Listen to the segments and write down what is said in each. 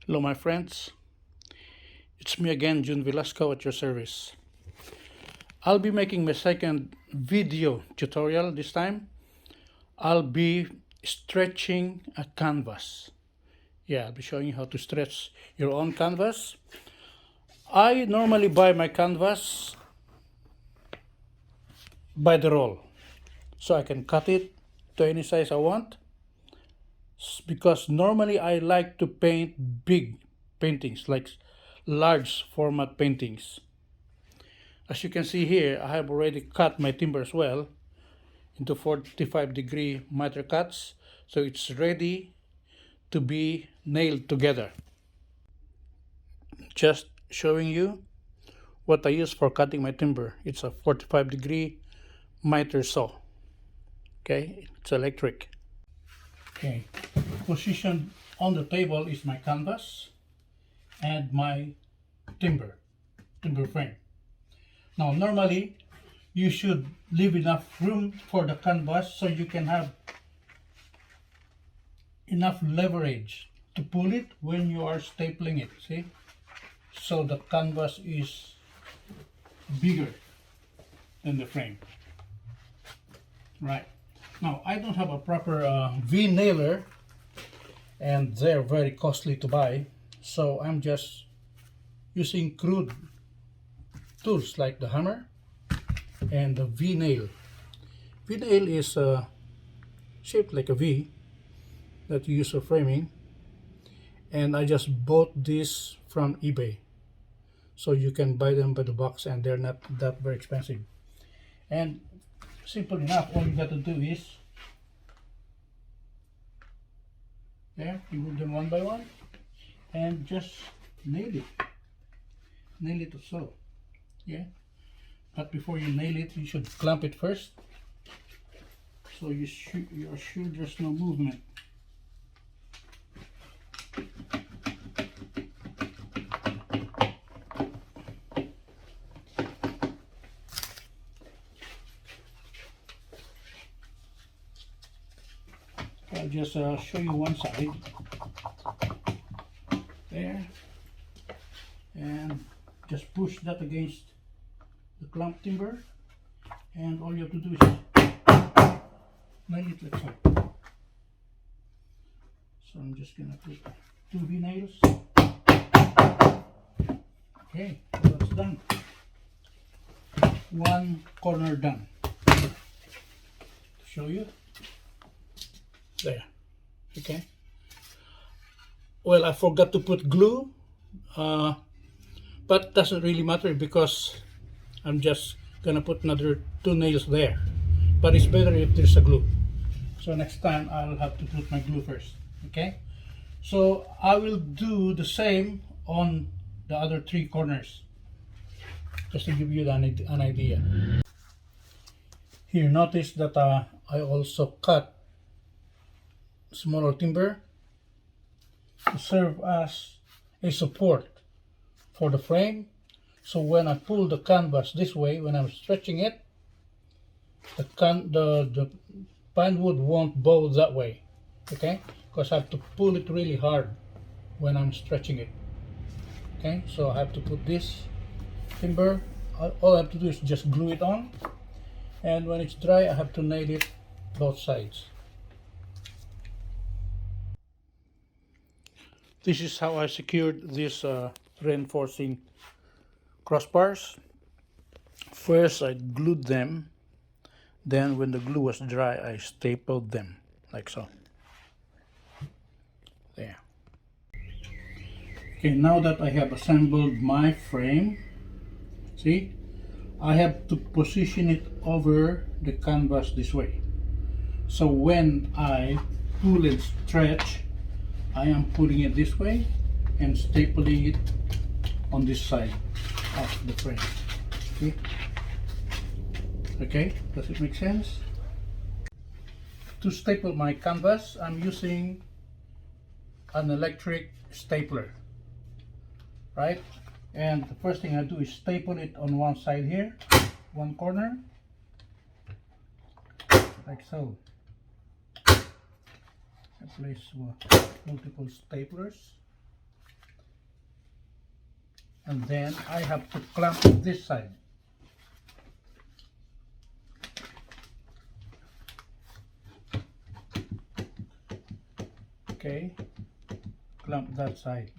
Hello, my friends. It's me again, June Velasco, at your service. I'll be making my second video tutorial this time. I'll be stretching a canvas. Yeah, I'll be showing you how to stretch your own canvas. I normally buy my canvas by the roll, so I can cut it to any size I want. Because normally I like to paint big paintings, like large format paintings. As you can see here, I have already cut my timber as well into 45-degree miter cuts, so it's ready to be nailed together. Just showing you what I use for cutting my timber. It's a 45-degree miter saw. Okay, it's electric. Okay, positioned on the table is my canvas and my timber frame. Now normally you should leave enough room for the canvas so you can have enough leverage to pull it when you are stapling it, see? So the canvas is bigger than the frame. Right. Now I don't have a proper V-nailer, and they're very costly to buy, so I'm just using crude tools like the hammer and the V-nail. V-nail is shaped like a V that you use for framing, and I just bought this from eBay, so you can buy them by the box and they're not that very expensive. And simple enough, all you got to do is there, remove them one by one and just nail it or so. Yeah, but before you nail it, you should clamp it first, so you're sure there's no movement. I'll just show you one side there, and just push that against the clamp timber, and all you have to do is nail it like so. So I'm just gonna put 2 V-nails. Okay, that's done. One corner done. To show you. There. Okay. Well, I forgot to put glue, but doesn't really matter because I'm just gonna put another 2 nails there. But it's better if there's a glue. So next time I'll have to put my glue first. Okay. So I will do the same on the other 3 corners, just to give you an idea. Here, notice that I also cut smaller timber to serve as a support for the frame, so when I pull the canvas this way, when I'm stretching it, the pine wood won't bow that way. Okay, because I have to pull it really hard when I'm stretching it. Okay, so I have to put this timber, all I have to do is just glue it on, and when it's dry I have to nail it both sides. This is how I secured these reinforcing crossbars. First I glued them, then when the glue was dry I stapled them like so. There. Okay, now that I have assembled my frame, see, I have to position it over the canvas this way. So when I pull and stretch, I am pulling it this way and stapling it on this side of the frame. Okay, okay, does it make sense? To staple my canvas, I'm using an electric stapler, right? And the first thing I do is staple it on one side here, one corner, like so. I place multiple staplers. and then I have to clamp this side. Okay, clamp that side.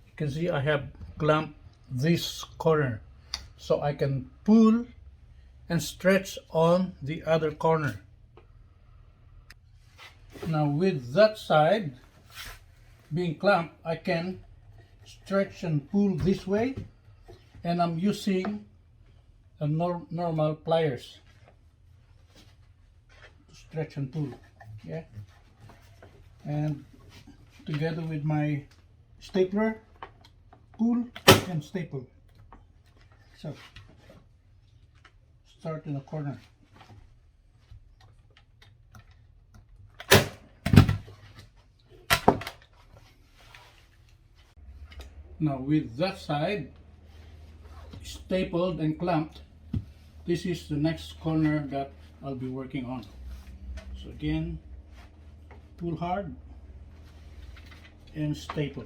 You can see I have clamped this corner so I can pull and stretch on the other corner. Now with that side being clamped, I can stretch and pull this way, and I'm using a normal pliers to stretch and pull. Yeah, and together with my stapler, pull and staple. So start in the corner. Now with that side stapled and clamped, this is the next corner that I'll be working on. So again, pull hard and staple.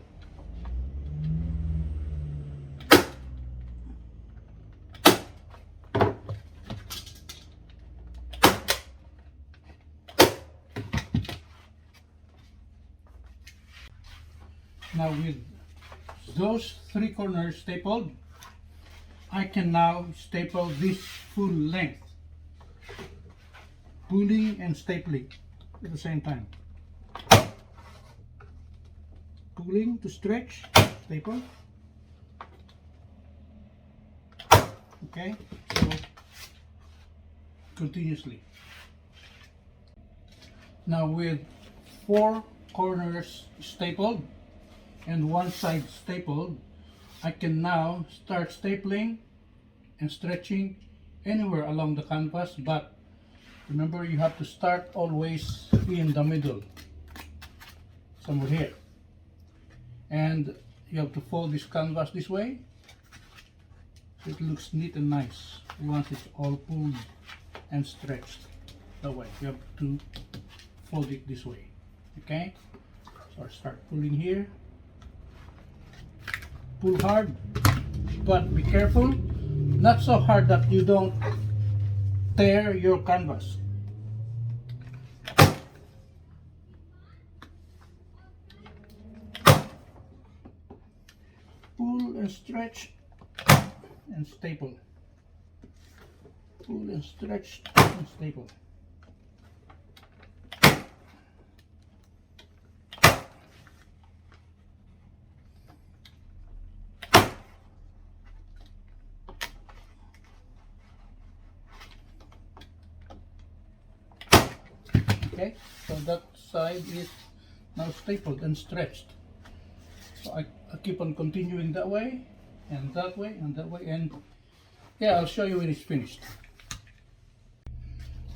Now with those three corners stapled, I can now staple this full length, pulling and stapling at the same time. Pulling to stretch, staple. Okay, so continuously. Now with four corners stapled and one side stapled, I can now start stapling and stretching anywhere along the canvas, but remember you have to start always in the middle, somewhere here, and you have to fold this canvas this way so it looks neat and nice once it's all pulled and stretched. That way you have to fold it this way. Okay, so I start pulling here. Pull hard, but be careful, not so hard that you don't tear your canvas. Pull and stretch and staple. Pull and stretch and staple. Okay, so that side is now stapled and stretched. So I keep on continuing that way and that way and that way, and yeah, I'll show you when it's finished.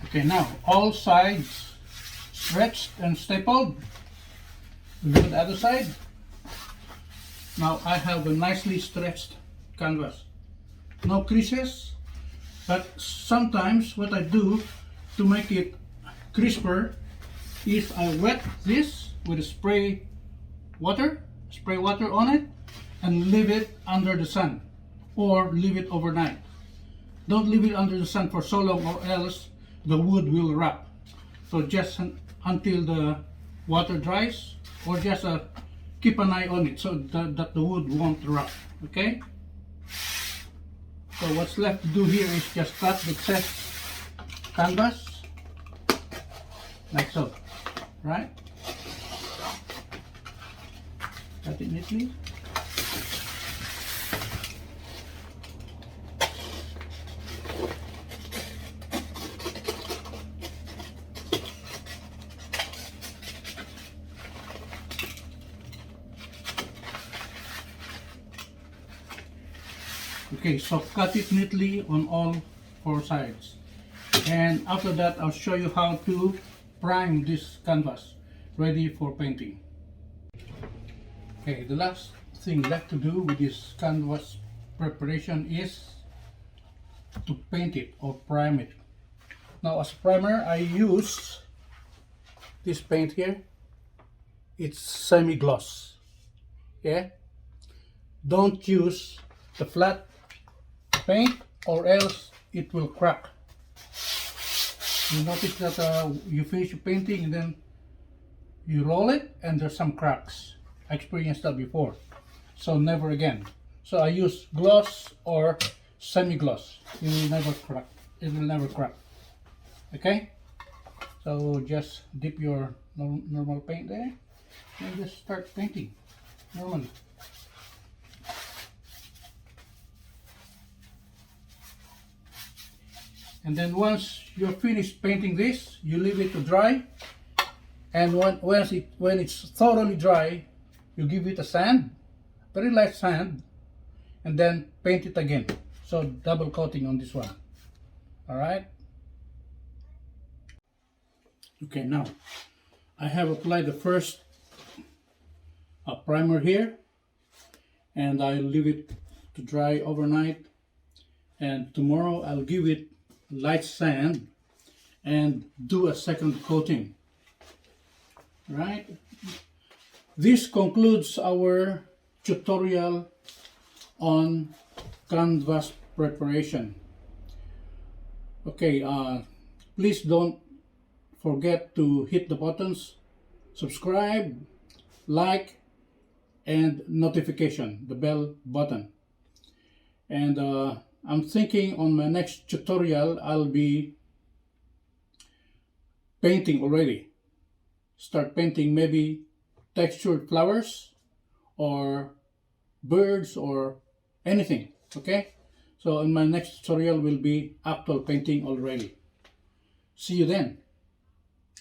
Okay, now all sides stretched and stapled. Look at the other side. Now I have a nicely stretched canvas. No creases, but sometimes what I do to make it crisper is I wet this with a spray water on it and leave it under the sun or leave it overnight. Don't leave it under the sun for so long or else the wood will rot. So just until the water dries, or just keep an eye on it so that the wood won't rot. Okay, so what's left to do here is just cut the excess canvas like so, right? Cut it neatly. Okay, so cut it neatly on all four sides, and after that I'll show you how to prime this canvas ready for painting. Okay, the last thing left to do with this canvas preparation is to paint it or prime it. Now as a primer I use this paint here. It's semi-gloss. Yeah, don't use the flat paint or else it will crack. You notice that you finish your painting and then you roll it and there's some cracks. I experienced that before, so never again. So I use gloss or semi-gloss. It will never crack. It will never crack. Okay, so just dip your normal paint there and just start painting normally. And then once you're finished painting this, you leave it to dry. And when it's thoroughly dry, you give it a sand, very light sand, and then paint it again. So double coating on this one. All right. Okay, now I have applied the first primer here, and I'll leave it to dry overnight. And tomorrow I'll give it light sand and do a second coating. Right? This concludes our tutorial on canvas preparation. Okay, please don't forget to hit the buttons, subscribe, like, and notification, the bell button. And I'm thinking on my next tutorial I'll be painting already. Start painting maybe textured flowers or birds or anything. Okay, so in my next tutorial will be actual painting already. See you then.